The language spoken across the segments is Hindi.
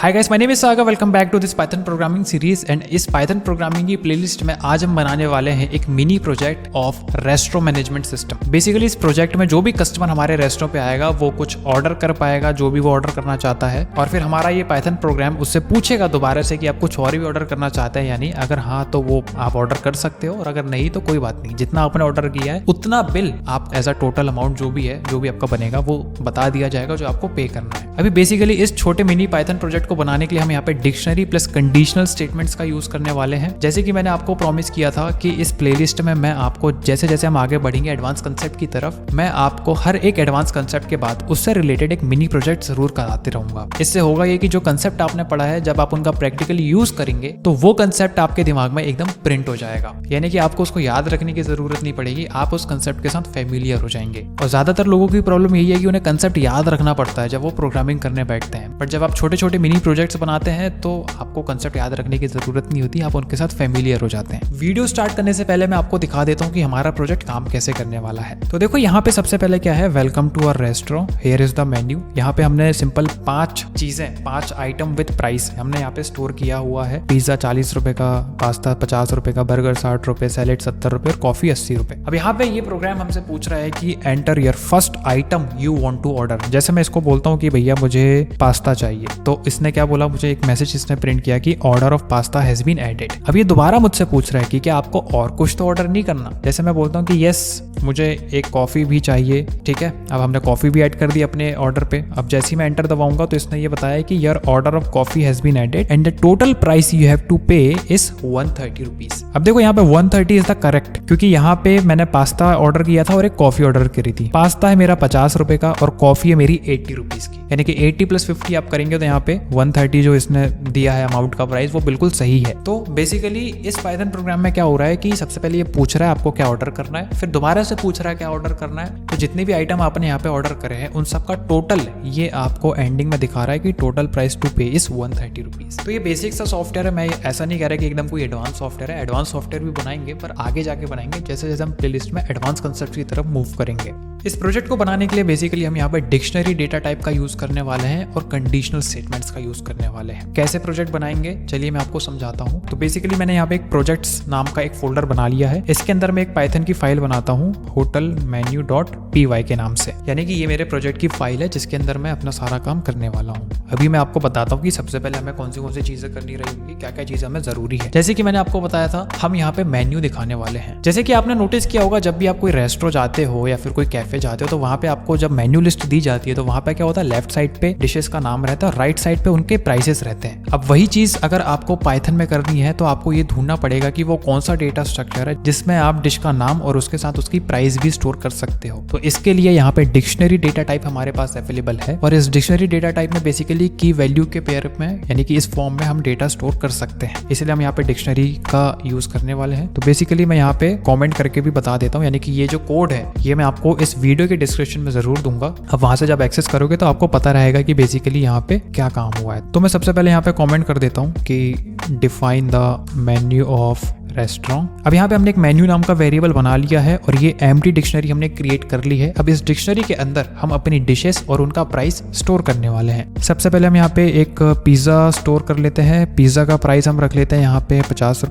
Hi guys, my name is Sagar. Welcome back to this Python programming series. And इस पाइथन प्रोग्रामिंग की प्लेलिस्ट में आज हम बनाने वाले हैं एक mini project of restaurant management system. Basically इस प्रोजेक्ट में जो भी कस्टमर हमारे रेस्टोरेंट पे आएगा वो कुछ ऑर्डर कर पाएगा, जो भी वो ऑर्डर करना चाहता है, और फिर हमारा ये पाइथन प्रोग्राम उससे पूछेगा दोबारा से कि आप कुछ और भी ऑर्डर करना चाहते हैं या नहीं। अगर हाँ तो वो आप ऑर्डर कर सकते हो, और अगर नहीं तो कोई बात नहीं, जितना आपने ऑर्डर किया है उतना बिल आप एज अ टोटल अमाउंट जो भी है, जो भी आपका बनेगा वो बता दिया जाएगा जो आपको पे करना है। अभी बेसिकली इस छोटे मिनी पाइथन प्रोजेक्ट को बनाने के लिए हम यहाँ पे डिक्शनरी प्लस कंडीशनल स्टेटमेंट्स का यूज करने वाले हैं। जैसे कि मैंने आपको प्रॉमिस किया था कि इस प्लेलिस्ट में मैं आपको जैसे जैसे हम आगे बढ़ेंगे एडवांस कंसेप्ट की तरफ, मैं आपको हर एक एडवांस कंसेप्ट के बाद उससे रिलेटेड एक मिनी प्रोजेक्ट जरूर कराते रहूंगा। इससे होगा ये कि जो कंसेप्ट आपने पढ़ा है जब आप उनका प्रैक्टिकली यूज करेंगे तो वो कंसेप्ट आपके दिमाग में एकदम प्रिंट हो जाएगा, यानी कि आपको उसको याद रखने की जरूरत नहीं पड़ेगी, आप उस कंसेप्ट के साथ फेमिलियर हो जाएंगे। और ज्यादातर लोगों की प्रॉब्लम यही है कि उन्हें कंसेप्ट याद रखना पड़ता है जब वो प्रोग्रामिंग करने बैठते हैं, बट जब आप छोटे छोटे मिनी प्रोजेक्ट्स बनाते हैं तो आपको कंसेप्ट याद रखने की जरूरत नहीं होती, आप उनके साथ फेमिलियर हो जाते हैं। वीडियो स्टार्ट करने से पहले मैं आपको दिखा देता हूँ कि हमारा प्रोजेक्ट काम कैसे करने वाला है। तो देखो यहाँ पे सबसे पहले क्या है, welcome to our restaurant, here is the menu. यहाँ पे हमने सिंपल 5 आइटम विद प्राइस हमने यहाँ पे स्टोर किया हुआ है। पिज्जा 40 रुपए का, पास्ता 50 रुपए का, बर्गर 60 रुपए, सैलेड 70 रुपए और कॉफी 80 रुपए। अब यहाँ पे ये प्रोग्राम हमसे पूछ रहा है कि enter your first item you want to order. जैसे मैं इसको बोलता हूँ कि भैया मुझे पास्ता चाहिए, तो इसने क्या बोला, मुझे एक मैसेज इसने प्रिंट किया कि order of pasta has been added. अब ये दोबारा मुझसे पूछ रहा है कि क्या आपको और कुछ तो ऑर्डर नहीं करना। जैसे मैं बोलता हूँ कि यस मुझे एक कॉफी भी चाहिए, ठीक है। अब हमने कॉफी भी ऐड कर दी अपने ऑर्डर पे। अब जैसे ही मैं एंटर दबाऊंगा तो इसने ये बताया कि your order of coffee has been added and the total price you have to pay is 130 rupees. अब देखो यहाँ पे 130 इज द करेक्ट, क्योंकि यहाँ पे मैंने पास्ता ऑर्डर किया था और एक कॉफी ऑर्डर करी थी। पास्ता है मेरा 50 रुपए का और कॉफी है मेरी 80 रुपीज की, यानी कि 80 + 50 आप करेंगे तो यहाँ पे 130 जो इसने दिया है अमाउंट का प्राइस वो बिल्कुल सही है। तो बेसिकली इस पाइथन प्रोग्राम में क्या हो रहा है कि सबसे पहले ये पूछ रहा है आपको क्या ऑर्डर करना है, फिर दोबारा से पूछ रहा है क्या ऑर्डर करना है। तो जितने भी आइटम आपने यहाँ पे ऑर्डर करे हैं उन सब का टोटल ये आपको एंडिंग में दिखा रहा है कि total price to pay is 130 rupees. तो ये बेसिक सा सॉफ्टवेयर है, मैं ऐसा नहीं कह रहा कि एकदम कोई एडवांस सॉफ्टवेयर है। एडवांस सॉफ्टवेयर भी बनाएंगे पर आगे जाके बनाएंगे जैसे जैसे हम प्लेलिस्ट में एडवांस कंसेप्ट की तरफ मूव करेंगे। इस प्रोजेक्ट को बनाने के लिए बेसिकली हम यहाँ पे डिक्शनरी डेटा टाइप का यूज करने वाले हैं और कंडीशनल स्टेटमेंट्स का यूज करने वाले हैं। कैसे प्रोजेक्ट बनाएंगे चलिए मैं आपको समझाता हूँ। तो बेसिकली मैंने यहाँ पे एक प्रोजेक्ट्स नाम का एक फोल्डर बना लिया है। इसके अंदर मैं एक पाइथन की फाइल बनाता हूँ hotelmenu.py के नाम से, यानी कि ये मेरे प्रोजेक्ट की फाइल है जिसके अंदर मैं अपना सारा काम करने वाला हूँ। अभी मैं आपको बताता हूँ कि सबसे पहले हमें कौन सी चीजें करनी रहेंगी, क्या क्या चीजें हमें जरूरी है। जैसे कि मैंने आपको बताया था हम यहाँ पे मेन्यू दिखाने वाले हैं। जैसे कि आपने नोटिस किया होगा जब भी आप कोई रेस्टोरेंट जाते हो या फिर कोई कैफे जाते हो तो वहाँ पे आपको जब मेन्यू लिस्ट दी जाती है तो वहाँ पे क्या होता है, लेफ्ट साइड पे डिशेस का नाम रहता है और राइट साइड पे उनके प्राइसेस रहते हैं। अब वही चीज अगर आपको पाइथन में करनी है तो आपको ये ढूंढना पड़ेगा कि वो कौन सा डेटा स्ट्रक्चर है जिसमें आप डिश का नाम और उसके साथ उसकी प्राइस भी स्टोर कर सकते हो। तो इसके लिए यहाँ पे डिक्शनरी डेटा टाइप हमारे पास अवेलेबल है और इस डिक्शनरी डेटा टाइप में बेसिकली की वैल्यू के पेयर में यानी कि इस फॉर्म में हम डेटा स्टोर कर सकते हैं, इसलिए हम यहाँ पे डिक्शनरी का यूज करने वाले हैं। तो बेसिकली मैं यहाँ पे कॉमेंट करके भी बता देता हूँ, यानी कि ये जो कोड है ये मैं आपको इस वीडियो के डिस्क्रिप्शन में जरूर दूंगा। अब वहां से जब एक्सेस करोगे तो आपको पता रहेगा कि बेसिकली यहाँ पे क्या काम हुआ है। तो मैं सबसे पहले यहाँ पे कमेंट कर देता हूँ कि define the menu of restaurant. अब यहाँ पे हमने एक मेन्यू नाम का वेरिएबल बना लिया है और ये एम्प्टी डिक्शनरी हमने क्रिएट कर ली है। अब इस डिक्शनरी के अंदर हम अपनी डिशेस और उनका प्राइस स्टोर करने वाले हैं। सबसे पहले हम यहाँ पे एक पिज्जा स्टोर कर लेते हैं। पिज्जा का प्राइस हम रख लेते हैं यहाँ पे 40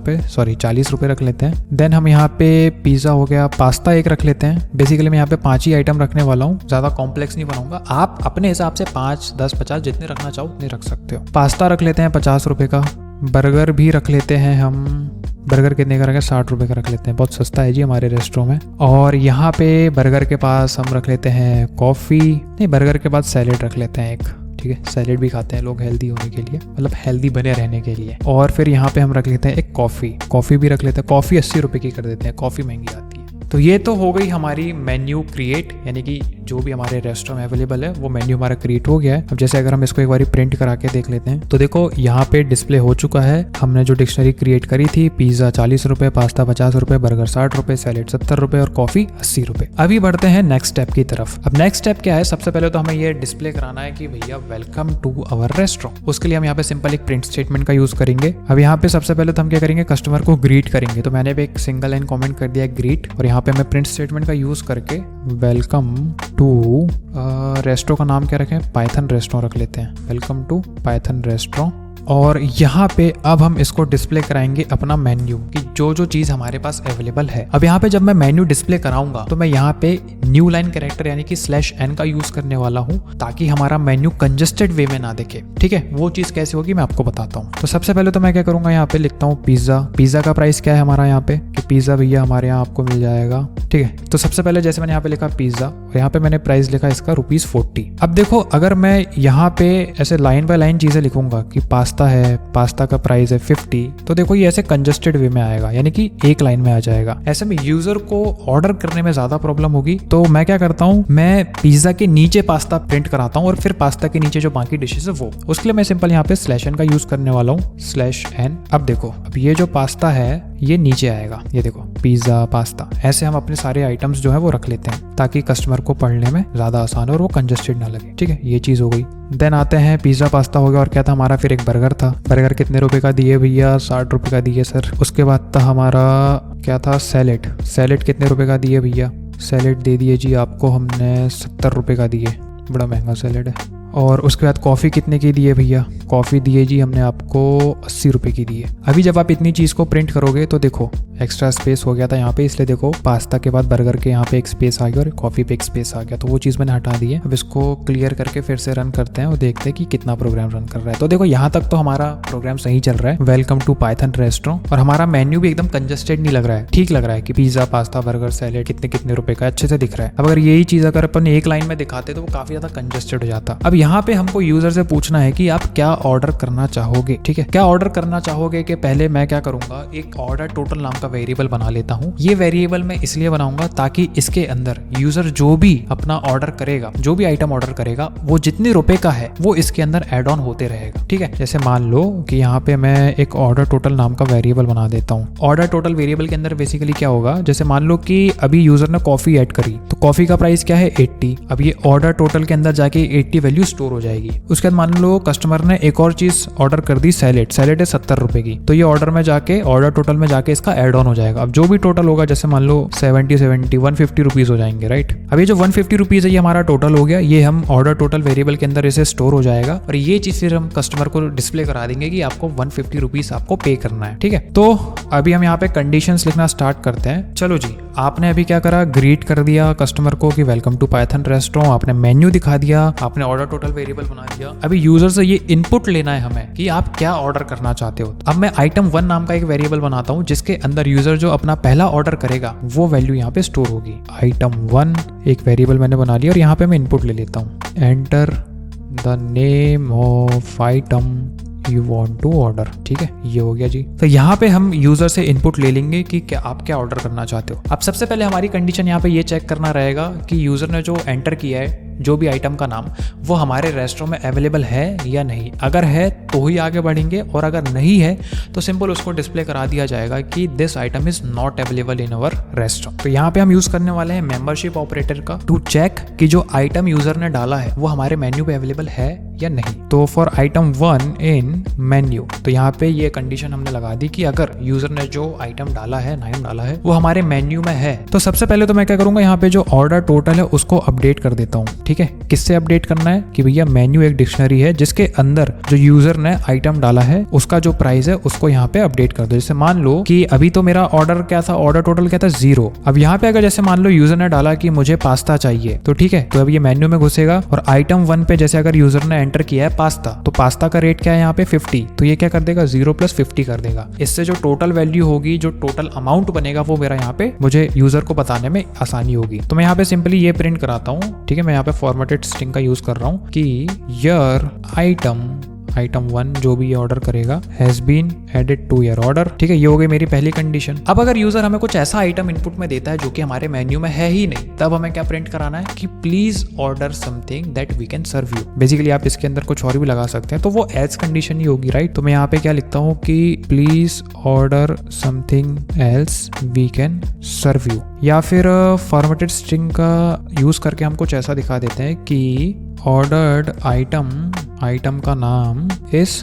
रुपए रख लेते हैं। देन हम यहाँ पे पिज्जा हो गया, पास्ता एक रख लेते हैं। बेसिकली मैं यहाँ पे 5 ही आइटम रखने वाला हूँ, ज्यादा कॉम्प्लेक्स नहीं बनाऊंगा। आप अपने हिसाब से 5, 10, 50 जितने रखना चाहो उतने रख सकते हो। पास्ता रख लेते हैं 50 रुपए का। बर्गर भी रख लेते हैं हम, बर्गर कितने का रखें, 60 रुपए का रख लेते हैं, बहुत सस्ता है जी हमारे रेस्टोरेंट में। और यहाँ पे बर्गर के पास हम रख लेते हैं कॉफ़ी, नहीं बर्गर के बाद सैलेड रख लेते हैं एक, ठीक है। सैलेड भी खाते हैं लोग हेल्दी होने के लिए, मतलब हेल्दी बने रहने के लिए। और फिर यहाँ पे हम रख लेते हैं एक कॉफ़ी भी रख लेते हैं। कॉफ़ी 80 रुपए की कर देते हैं, कॉफ़ी महंगी आती है। तो ये तो हो गई हमारी मेन्यू क्रिएट, यानी कि जो भी हमारे रेस्टोरेंट में अवेलेबल है वो मेन्यू हमारा क्रिएट हो गया है। अब जैसे अगर हम इसको एक बार प्रिंट करा के देख लेते हैं तो देखो यहाँ पे डिस्प्ले हो चुका है। हमने जो डिक्शनरी क्रिएट करी थी, पिज्जा 40 रुपए, पास्ता 50 रुपए, बर्गर 60 रुपए, सैलेड 70 रुपए और कॉफी 80 रुपए। अभी बढ़ते हैं नेक्स्ट स्टेप की तरफ। अब नेक्स्ट स्टेप क्या है, सबसे पहले तो हमें ये डिस्प्ले कराना है कि भैया वेलकम टू अवर रेस्टोरेंट। उसके लिए हम यहाँ पे सिंपल एक प्रिंट स्टेटमेंट का यूज करेंगे। अब यहाँ पे सबसे पहले तो हम क्या करेंगे, कस्टमर को ग्रीट करेंगे। तो मैंने भी एक सिंगल लाइन कॉमेंट कर दिया ग्रीट, और यहाँ पे मैं प्रिंट स्टेटमेंट का यूज करके वेलकम टू टू रेस्टोरेंट का नाम क्या रखें, पाइथन रेस्टोरेंट रख लेते हैं, वेलकम टू पाइथन रेस्टोरेंट। और यहाँ पे अब हम इसको डिस्प्ले कराएंगे अपना मेन्यू कि जो जो चीज हमारे पास अवेलेबल है। अब यहाँ पे जब मैं मेन्यू डिस्प्ले कराऊंगा तो मैं यहाँ पे न्यू लाइन कैरेक्टर यानी कि /n का यूज करने वाला हूँ ताकि हमारा मेन्यू कंजेस्टेड वे में ना दिखे। ठीक है, वो चीज कैसे होगी मैं आपको बताता हूँ। तो सबसे पहले तो मैं क्या करूंगा, यहाँ पे लिखता हूँ पिज्जा। पिज्जा का प्राइस क्या है हमारा यहाँ पे कि पिज्जा भैया हमारे यहाँ आपको मिल जाएगा। ठीक है, तो सबसे पहले जैसे मैंने यहाँ पे लिखा पिज्जा और यहाँ पे मैंने प्राइस लिखा इसका ₹40। अब देखो अगर मैं यहाँ पे ऐसे लाइन बाय लाइन चीजें लिखूंगा कि पास्ता है, पास्ता का प्राइस है 50, तो देखो ये ऐसे कंजेस्टेड वे में आएगा यानी कि एक लाइन में आ जाएगा। ऐसे में यूजर को ऑर्डर करने में ज्यादा प्रॉब्लम होगी। तो मैं क्या करता हूँ, मैं पिज्जा के नीचे पास्ता प्रिंट कराता हूँ और फिर पास्ता के नीचे जो बाकी डिशेस है वो, उसके लिए मैं सिंपल यहाँ पे /n का यूज करने वाला हूँ, /n। अब देखो अब ये जो पास्ता है ये नीचे आएगा, ये देखो पिज्जा पास्ता। ऐसे हम अपने सारे आइटम्स जो है वो रख लेते हैं ताकि कस्टमर को पढ़ने में ज्यादा आसान हो और वो कंजेस्टेड ना लगे। ठीक है, ये चीज हो गई। देन आते हैं पिज्जा पास्ता हो गया और क्या था हमारा, फिर एक बर्गर था। बर्गर कितने रुपए का दिए भैया, ₹60 का दिए सर। उसके बाद था हमारा क्या था, सैलेड। सैलेड कितने रुपए का दिए भैया, सैलेड दे दिए जी आपको हमने ₹70 का दिए, बड़ा महंगा सैलेड है। और उसके बाद कॉफ़ी कितने की दिए भैया, कॉफ़ी दिए जी हमने आपको ₹80 की दिए। अभी जब आप इतनी चीज़ को प्रिंट करोगे तो देखो एक्स्ट्रा स्पेस हो गया था यहाँ पे, इसलिए देखो पास्ता के बाद बर्गर के यहाँ पे एक स्पेस आ गया और कॉफ़ी पे एक स्पेस आ गया, तो वो चीज़ मैंने हटा दी है। अब इसको क्लियर करके फिर से रन करते हैं और देखते हैं कि कितना प्रोग्राम रन कर रहा है। तो देखो यहाँ तक तो हमारा प्रोग्राम सही चल रहा है, वेलकम टू पाइथन रेस्टोरेंट। और हमारा मेन्यू भी एकदम कंजेस्टेड नहीं लग रहा है, ठीक लग रहा है कि पिज्जा पास्ता बर्गर सैलेड कितने कितने रुपए का अच्छे से दिख रहा है। अब अगर यही चीज़ अगर अपन एक लाइन में दिखाते तो वो काफी ज्यादा कंजेस्टेड हो जाता। अब यहाँ पे हमको यूजर से पूछना है कि आप क्या ऑर्डर करना चाहोगे। ठीक है, क्या ऑर्डर करना चाहोगे कि पहले मैं क्या करूंगा, एक ऑर्डर टोटल नाम का वेरिएबल बना लेता हूं। ये वेरिएबल मैं इसलिए बनाऊंगा ताकि इसके अंदर यूजर जो भी अपना ऑर्डर करेगा, जो भी आइटम ऑर्डर करेगा, वो जितने रुपए का है वो इसके अंदर एड ऑन होते रहेगा। ठीक है, जैसे मान लो कि यहाँ पे मैं एक ऑर्डर टोटल नाम का वेरिएबल बना देता हूँ। ऑर्डर टोटल वेरिएबल के अंदर बेसिकली क्या होगा, जैसे मान लो कि अभी यूजर ने कॉफी ऐड करी तो कॉफी का प्राइस क्या है 80। अब ये ऑर्डर टोटल के अंदर जाके 80 वैल्यू स्टोर हो जाएगी। उसके बाद मान लो कस्टमर ने एक और चीज ऑर्डर कर दी, सैलेड। सैलेड है 70 रुपए की, तो ये ऑर्डर में जाके ऑर्डर टोटल में जाके इसका एड ऑन हो जाएगा। अब जो भी टोटल होगा, जैसे मान लो 70 150 रुपीज हो जाएंगे, राइट। अब ये जो 150 रुपीज है ये हमारा टोटल हो गया, ये हम ऑर्डर टोटल वेरिएबल के अंदर इसे स्टोर हो जाएगा और ये चीज फिर हम कस्टमर को डिस्प्ले करा देंगे कि आपको 150 रुपीज आपको पे करना है। ठीक है, तो अभी हम यहाँ पे कंडीशंस लिखना स्टार्ट करते हैं। चलो जी, आपने अभी क्या करा, ग्रीट कर दिया कस्टमर को कि वेलकम टू पाइथन रेस्टोरेंट, आपने मेन्यू दिखा दिया, आपने ऑर्डर टोटल वेरिएबल बना दिया। अभी यूजर से ये इनपुट लेना है हमें कि आप क्या ऑर्डर करना चाहते हो। अब मैं आइटम 1 नाम का एक वेरिएबल बनाता हूँ जिसके अंदर यूजर जो अपना पहला ऑर्डर करेगा वो वैल्यू यहाँ पे स्टोर होगी। आइटम 1 एक वेरिएबल मैंने बना लिया और यहाँ पे मैं इनपुट ले लेता हूँ, enter the name of item you want to order. ठीक है, ये हो गया जी। तो यहाँ पे हम यूजर से इनपुट ले लेंगे कि क्या आप क्या ऑर्डर करना चाहते हो। अब सबसे पहले हमारी कंडीशन यहाँ पे ये चेक करना रहेगा कि यूजर ने जो एंटर किया है जो भी आइटम का नाम, वो हमारे रेस्टोरेंट में अवेलेबल है या नहीं। अगर है तो ही आगे बढ़ेंगे और अगर नहीं है तो सिंपल उसको डिस्प्ले करा दिया जाएगा कि this item is not available in our restaurant. तो यहाँ पे हम यूज करने वाले हैं मेंबरशिप ऑपरेटर का टू चेक कि जो आइटम यूजर ने डाला है वो हमारे मेन्यू पे अवेलेबल है या नहीं। तो फॉर आइटम 1 इन मेन्यू, तो यहाँ पे ये कंडीशन हमने लगा दी कि अगर यूजर ने जो आइटम डाला है, नाम डाला है, वो हमारे मेन्यू में है। तो सबसे पहले तो मैं क्या करूंगा, यहाँ पे जो ऑर्डर टोटल है उसको अपडेट कर देता हूँ। ठीक है, किससे अपडेट करना है कि भैया मेन्यू एक डिक्शनरी है जिसके अंदर जो यूजर ने आइटम डाला है उसका जो प्राइस है उसको यहाँ पे अपडेट कर दो। जैसे मान लो कि अभी तो मेरा ऑर्डर क्या था, ऑर्डर टोटल क्या था 0। अब यहाँ पे अगर जैसे मान लो यूजर ने डाला कि मुझे पास्ता चाहिए, तो ठीक है, तो अब ये मेन्यू में घुसेगा और आइटम 1 पे जैसे अगर यूजर ने एंटर किया है पास्ता, तो पास्ता का रेट क्या है यहाँ पे 50, तो ये क्या कर देगा 0 + 50 कर देगा। इससे जो टोटल वैल्यू होगी, जो टोटल अमाउंट बनेगा वो मेरा यहाँ पे मुझे यूजर को बताने में आसानी होगी। तो मैं यहाँ पे सिंपली ये प्रिंट कराता हूँ। ठीक है, मैं यहाँ पे फॉर्मेटेड स्ट्रिंग का यूज कर रहा हूँ कि योर आइटम 1 जो भी ये ऑर्डर करेगा has been added to your order. ठीक है, ये हो गई मेरी पहली कंडीशन। अब अगर यूजर हमें कुछ ऐसा आइटम इनपुट में देता है जो कि हमारे मेन्यू में है ही नहीं, तब हमें क्या प्रिंट कराना है कि please order something that we can serve you. Basically आप इसके अंदर कुछ और भी लगा सकते हैं, तो वो एज कंडीशन ही होगी, राइट। तो मैं यहाँ पे क्या लिखता हूँ कि please order something else we can serve you, या फिर फॉर्मेटेड स्ट्रिंग का यूज करके हम कुछ ऐसा दिखा देते हैं कि ऑर्डर्ड आइटम का नाम इज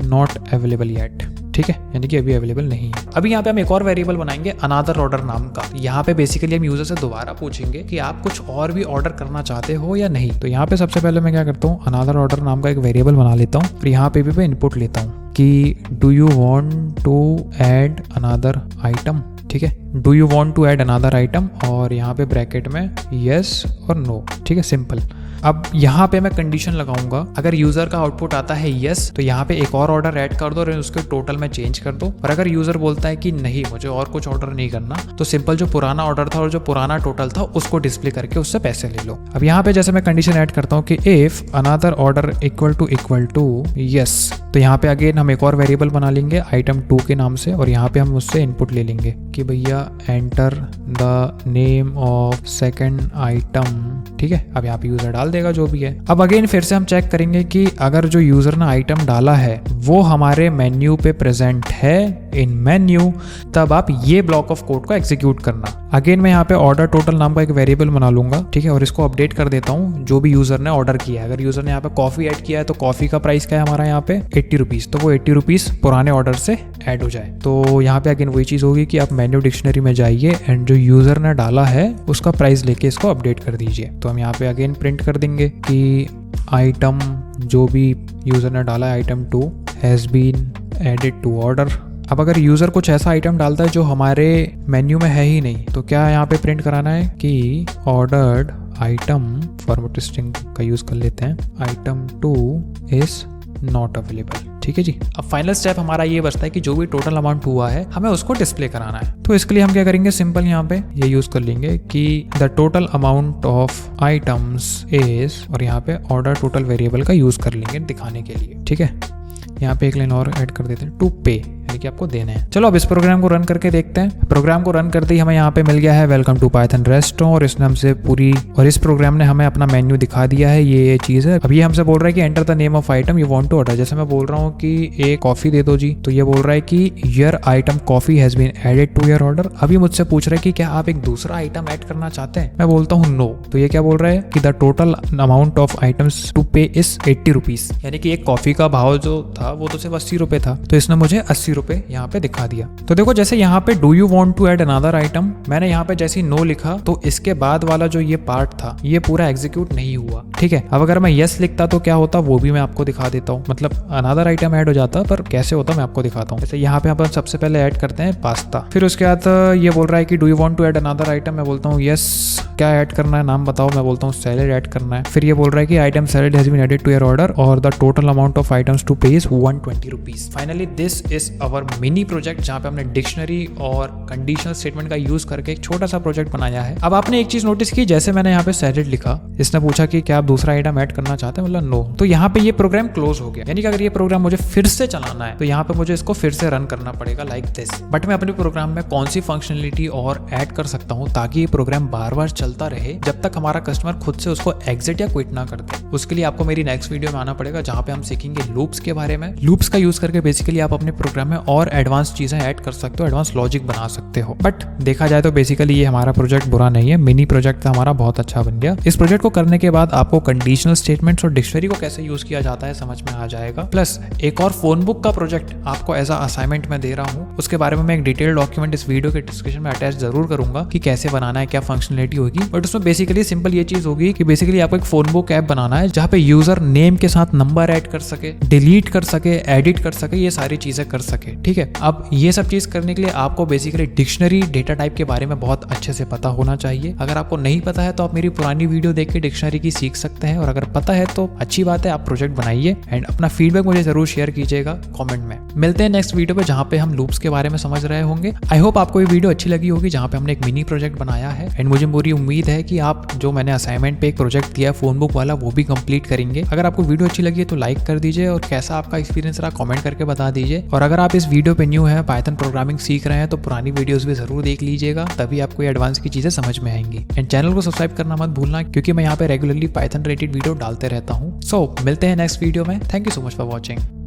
नॉट अवेलेबल येट। ठीक है, यानी कि अभी अवेलेबल नहीं है। अभी यहाँ पे हम एक और वेरिएबल बनाएंगे अनादर ऑर्डर नाम का। यहाँ पे बेसिकली हम यूजर से दोबारा पूछेंगे कि आप कुछ और भी ऑर्डर करना चाहते हो या नहीं। तो यहाँ पे सबसे पहले मैं क्या करता हूँ, अनादर ऑर्डर नाम का एक वेरिएबल बना लेता हूँ और यहाँ पे भी मैं इनपुट लेता हूँ कि do you want to add another item. ठीक है, do you want to add another item और यहाँ पे ब्रैकेट में यस और नो। ठीक है, सिंपल। अब यहाँ पे मैं कंडीशन लगाऊंगा, अगर यूजर का आउटपुट आता है यस तो यहाँ पे एक और ऑर्डर ऐड कर दो और उसके टोटल में चेंज कर दो। और अगर यूजर बोलता है कि नहीं मुझे और कुछ ऑर्डर नहीं करना, तो सिंपल जो पुराना ऑर्डर था और जो पुराना टोटल था उसको डिस्प्ले करके उससे पैसे ले लो। अब यहाँ पे जैसे मैं कंडीशन ऐड करता हूँ कि if another order equal to yes, तो यहाँ पे अगेन हम एक और वेरिएबल बना लेंगे आइटम 2 के नाम से और यहाँ पे हम उससे इनपुट ले लेंगे कि भैया enter the name of second item. ठीक है, अब यहाँ पे यूजर डाल देगा जो भी है। अब अगेन फिर से हम चेक करेंगे कि अगर जो यूजर ने आइटम डाला है वो हमारे मेन्यू पे प्रेजेंट है इन मेन्यू, तब आप ये ब्लॉक ऑफ कोड को एग्जीक्यूट करना। अगेन मैं यहाँ पे ऑर्डर टोटल नाम का एक वेरिएबल बना लूंगा। ठीक है, और इसको अपडेट कर देता हूँ जो भी यूजर ने ऑर्डर किया है। अगर यूजर ने यहाँ पे कॉफी ऐड किया है तो कॉफी का प्राइस क्या है हमारा यहाँ पे 80 रुपीज, तो वो 80 रुपीज पुराने ऑर्डर से ऐड हो जाए। तो यहाँ पे अगेन वही चीज होगी कि आप मेन्यू डिक्शनरी में जाइए एंड जो यूजर ने डाला है उसका प्राइस लेके इसको अपडेट कर दीजिए। तो हम यहाँ पे अगेन प्रिंट कर देंगे कि आइटम जो भी यूजर ने डाला है item 2 has been added to order. अब अगर यूजर कुछ ऐसा आइटम डालता है जो हमारे मेन्यू में है ही नहीं, तो क्या यहाँ पे प्रिंट कराना है कि ऑर्डर्ड आइटम, फॉर्मेट स्ट्रिंग का यूज कर लेते हैं, आइटम 2 इज नॉट अवेलेबल। ठीक है जी। अब फाइनल स्टेप हमारा ये बचता है कि जो भी टोटल अमाउंट हुआ है हमें उसको डिस्प्ले कराना है। तो इसके लिए हम क्या करेंगे, सिंपल यहाँ पे ये यूज कर लेंगे कि the total amount of items is, और यहाँ पे ऑर्डर टोटल वेरिएबल का यूज कर लेंगे दिखाने के लिए। ठीक है, यहाँ पे एक लाइन और ऐड कर देते हैं, टू पे, यानी कि आपको देना है। चलो अब इस प्रोग्राम को रन करके देखते हैं। प्रोग्राम को रन करते ही हमें यहाँ पे मिल गया है वेलकम टू पाइथन रेस्टोरेंट और इसने हमसे पूरी, और इस प्रोग्राम ने हमें अपना मेन्यू दिखा दिया है। ये चीज है। अब ये हमसे बोल रहा है कि enter the name of item you want to order. जैसे मैं बोल रहा हूँ कि एक कॉफी दे दो जी, तो ये बोल रहा है कि your item coffee has been added to your order. अभी मुझसे पूछ रहा है कि क्या आप एक दूसरा आइटम ऐड करना चाहते हैं। मैं बोलता हूँ नो, तो ये क्या बोल रहा है कि the total amount of items to pay is 80 rupees, यानी कि एक कॉफी का भाव जो था वो तो सिर्फ 80 रुपए था, तो इसने मुझे 80 रुपए यहाँ पे दिखा दिया। तो देखो जैसे यहाँ पे do you want to add another item, मैंने यहाँ पे जैसे नो लिखा तो इसके बाद वाला जो ये पार्ट था ये पूरा एग्जीक्यूट नहीं हुआ। ठीक है, अब अगर मैं यस लिखता तो क्या होता वो भी मैं आपको दिखा देता हूँ, मतलब अनदर आइटम ऐड हो जाता, पर कैसे होता मैं आपको दिखाता हूँ। जैसे यहाँ पे अपन सबसे पहले ऐड करते हैं पास्ता, फिर उसके बाद ये बोल रहा है कि do you want to add another item, मैं बोलता हूँ यस, क्या ऐड करना है नाम बताओ, मैं बोलता हूँ सैलेड ऐड करना है। फिर ये बोल रहा है कि item salad has been added to your order और the total amount of items to pay is 120 rupees. Finally this is our mini project जहाँ पे हमने डिक्शनरी और कंडीशनल स्टेटमेंट का यूज करके एक छोटा सा प्रोजेक्ट बनाया है। अब आपने एक चीज नोटिस की, जैसे मैंने यहाँ पे सैलेड लिखा, इसने पूछा कि क्या आप दूसरा आइटम ऐड करना चाहते हैं, मतलब नो, तो यहाँ पे ये प्रोग्राम क्लोज हो गया। यानी कि अगर ये प्रोग्राम मुझे फिर से चलाना है तो यहाँ पे मुझे इसको फिर से रन करना पड़ेगा लाइक दिस। बट मैं अपने प्रोग्राम में कौन सी फंक्शनलिटी और ऐड कर सकता हूँ ताकि ये प्रोग्राम बार बार चलता रहे जब तक हमारा कस्टमर खुद से उसको एग्जिट या क्विट ना कर दे। उसके लिए आपको मेरी नेक्स्ट वीडियो में आना पड़ेगा जहाँ पे हम सीखेंगे लूप्स के बारे में। लूप्स का यूज करके बेसिकली आप अपने प्रोग्राम में और एडवांस चीजें ऐड कर सकते हो, एडवांस लॉजिक बना सकते हो। बट देखा जाए तो बेसिकली ये हमारा प्रोजेक्ट बुरा नहीं है, मिनी प्रोजेक्ट था हमारा, बहुत अच्छा बन गया। इस प्रोजेक्ट को करने के बाद आपको कंडीशनल स्टेटमेंट्स और डिक्शनरी को कैसे यूज किया जाता है समझ में आ जाएगा। प्लस एक और फोन बुक का प्रोजेक्ट आपको एज अ असाइनमेंट में दे रहा हूँ, उसके बारे में मैं एक डिटेल डॉक्यूमेंट इस वीडियो के डिस्क्रिप्शन में अटैच जरूर करूंगा कि कैसे बनाना है, क्या फंक्शनलिटी होगी। बट उसमें बेसिकली सिंपल ये चीज होगी कि बेसिकली आपको एक फोन बुक ऐप बनाना है जहाँ पे यूजर नेम के साथ नंबर ऐड कर सके, डिलीट कर सके, एडिट कर सके, ये सारी चीजें कर सके। ठीक है, अब ये सब चीज करने के लिए आपको बेसिकली डिक्शनरी डेटा टाइप के बारे में बहुत अच्छे से पता होना चाहिए। अगर आपको नहीं पता है तो आप मेरी पुरानी वीडियो देख के डिक्शनरी की सीख सकते हैं, और अगर पता है तो अच्छी बात है, आप प्रोजेक्ट बनाइए एंड अपना फीडबैक मुझे जरूर शेयर कीजिएगा कमेंट में। मिलते हैं नेक्स्ट वीडियो पे जहाँ पे हम लूप्स के बारे में समझ रहे होंगे। आई होप आपको ये वीडियो अच्छी लगी होगी जहाँ पे हमने एक मिनी प्रोजेक्ट बनाया है, एंड मुझे पूरी उम्मीद है कि आप जो मैंने असाइनमेंट पे एक प्रोजेक्ट दिया फोन बुक वाला वो भी कंप्लीट करेंगे। अगर आपको वीडियो अच्छी लगी है तो लाइक कर दीजिए और कैसा आपका एक्सपीरियंस रहा कमेंट करके बता दीजिए। और अगर आप इस वीडियो पे न्यू है, पाइथन प्रोग्रामिंग सीख रहे हैं, तो पुरानी वीडियोस भी जरूर देख लीजिएगा, तभी आपको ये एडवांस की चीजें समझ में आएंगी। एंड चैनल को सब्सक्राइब करना मत भूलना क्योंकि मैं यहाँ पे रेगुलरली पाइथन रिलेटेड वीडियो डालते रहता हूँ। सो मिलते हैं नेक्स्ट वीडियो में। Thank you so much for watching.